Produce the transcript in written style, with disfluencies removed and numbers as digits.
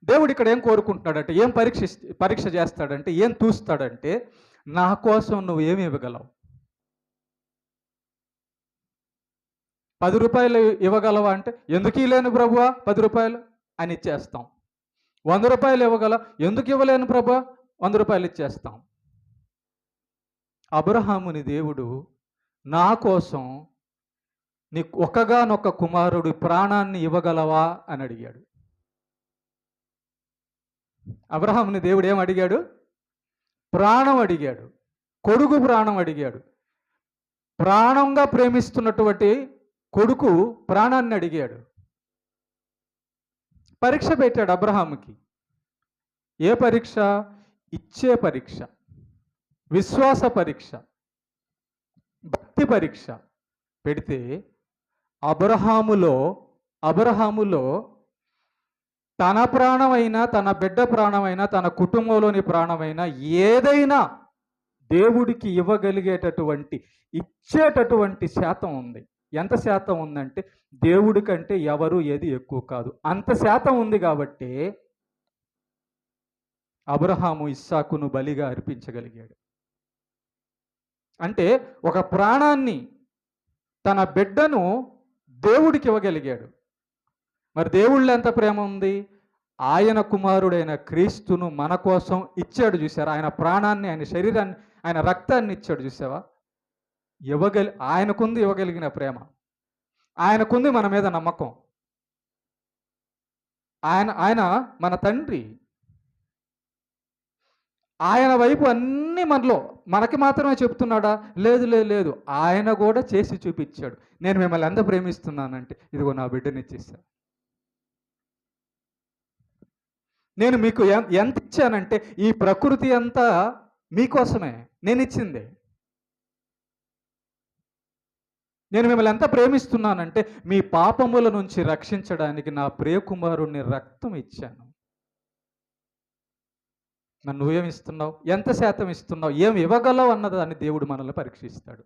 దేవుడు ఇక్కడ ఏం కోరుకుంటున్నాడంటే, ఏం పరీక్ష చేస్తాడంటే, ఏం చూస్తాడంటే, నా కోసం నువ్వు ఏమి ఇవ్వగలవు? 10 రూపాయలు ఇవ్వగలవా అంటే, ఎందుకు ఇవ్వలేను ప్రభువా 10 రూపాయలు అని ఇచ్చేస్తాం. 100 రూపాయలు ఇవ్వగల, ఎందుకు ఇవ్వలేను ప్రభువా 100 రూపాయలు ఇచ్చేస్తాం. అబ్రహాముని దేవుడు నా కోసం నీ ఒక్కగానొక్క కుమారుడి ప్రాణాన్ని ఇవ్వగలవా అని అడిగాడు. అబ్రహాముని దేవుడు ఏం అడిగాడు? ప్రాణం అడిగాడు, కొడుకు ప్రాణం అడిగాడు. ప్రాణంగా ప్రేమిస్తున్నటువంటి కొడుకు ప్రాణాన్ని అడిగాడు. పరీక్ష పెట్టాడు అబ్రహాముకి. ఏ పరీక్ష? ఇచ్చే పరీక్ష, విశ్వాస పరీక్ష, భక్తి పరీక్ష పెడితే అబ్రహాములో తన ప్రాణమైనా, తన బిడ్డ ప్రాణమైనా, తన కుటుంబంలోని ప్రాణమైనా ఏదైనా దేవుడికి ఇవ్వగలిగేటటువంటి, ఇచ్చేటటువంటి శాతం ఉంది. ఎంత శాతం ఉందంటే, దేవుడి కంటే ఎవరు ఏది ఎక్కువ కాదు, అంత శాతం ఉంది. కాబట్టి అబ్రహాము ఇస్సాకును బలిగా అర్పించగలిగాడు. అంటే ఒక ప్రాణాన్ని, తన బిడ్డను దేవుడికి ఇవ్వగలిగాడు. మరి దేవుళ్ళ ఎంత ప్రేమ ఉంది? ఆయన కుమారుడైన క్రీస్తును మన కోసం ఇచ్చాడు. చూసారా? ఆయన ప్రాణాన్ని, ఆయన శరీరాన్ని, ఆయన రక్తాన్ని ఇచ్చాడు. చూసావా? ఆయనకుంది ఇవ్వగలిగిన ప్రేమ, ఆయనకుంది మన మీద నమ్మకం. ఆయన మన తండ్రి. ఆయన వైపు అన్నీ మనకి మాత్రమే చెప్తున్నాడా? లేదు లేదు లేదు, ఆయన కూడా చేసి చూపించాడు. నేను మిమ్మల్ని ఎంత ప్రేమిస్తున్నానంటే, ఇదిగో నా బిడ్డని ఇచ్చేసా. నేను మీకు ఎంత ఇచ్చానంటే, ఈ ప్రకృతి అంతా మీకోసమే నేను ఇచ్చింది. నేను మిమ్మల్ని ఎంత ప్రేమిస్తున్నానంటే, మీ పాపముల నుంచి రక్షించడానికి నా ప్రియకుమారుణ్ణి రక్తం ఇచ్చాను. నన్ను నువ్వేమి ఇస్తున్నావు? ఎంత శాతం ఇస్తున్నావు? ఏమి ఇవ్వగలవు అన్నదాన్ని దేవుడు మనల్ని పరీక్షిస్తాడు.